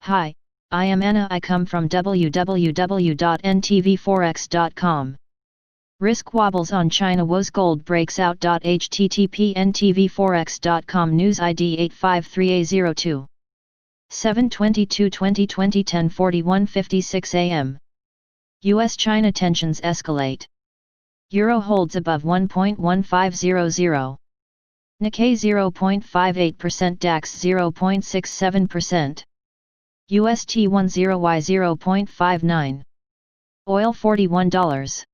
Hi, I am Anna. I come from www.ntvforex.com. Risk wobbles on China woes gold breaks out. http ntvforex.com news ID 853A02. 7/22/2020 10:41:56 am. US-China tensions escalate. Euro holds above 1.1500. Nikkei 0.58%, DAX 0.67%. UST 10Y 0.59. Oil $41.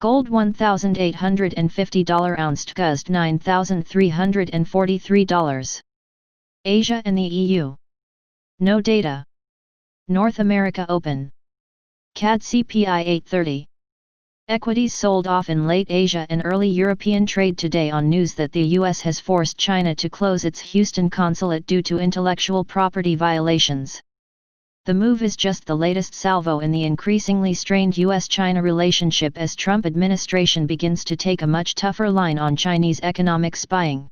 Gold $1,850 ounce, GUSD $9,343. Asia and the EU. No data. North America open. CAD CPI 830. Equities sold off in late Asia and early European trade today on news that the US has forced China to close its Houston consulate due to intellectual property violations. The move is just the latest salvo in the increasingly strained US-China relationship as Trump administration begins to take a much tougher line on Chinese economic spying.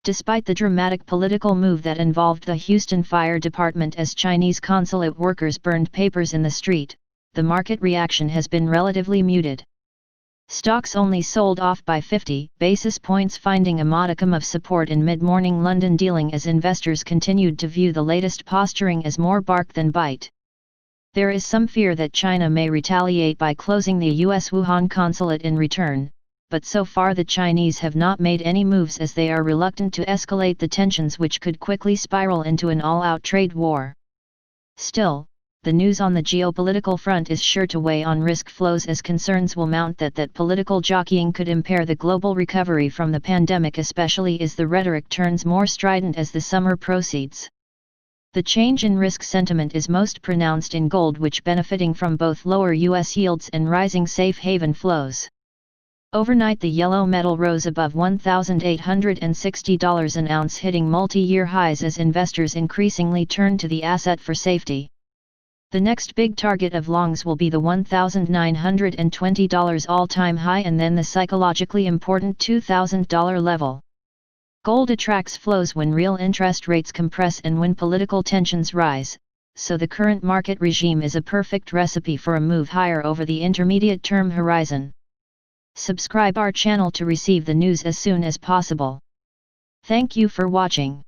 Despite the dramatic political move that involved the Houston Fire Department as Chinese consulate workers burned papers in the street, the market reaction has been relatively muted. Stocks only sold off by 50 basis points, finding a modicum of support in mid-morning London dealing as investors continued to view the latest posturing as more bark than bite. There is some fear that China may retaliate by closing the US Wuhan consulate in return, but so far the Chinese have not made any moves as they are reluctant to escalate the tensions, which could quickly spiral into an all-out trade war. Still, the news on the geopolitical front is sure to weigh on risk flows as concerns will mount that political jockeying could impair the global recovery from the pandemic, especially as the rhetoric turns more strident as the summer proceeds. The change in risk sentiment is most pronounced in gold, which benefiting from both lower US yields and rising safe haven flows. Overnight the yellow metal rose above $1,860 an ounce, hitting multi-year highs as investors increasingly turn to the asset for safety. The next big target of longs will be the $1,920 all-time high and then the psychologically important $2,000 level. Gold attracts flows when real interest rates compress and when political tensions rise, so the current market regime is a perfect recipe for a move higher over the intermediate-term horizon. Subscribe our channel to receive the news as soon as possible. Thank you for watching.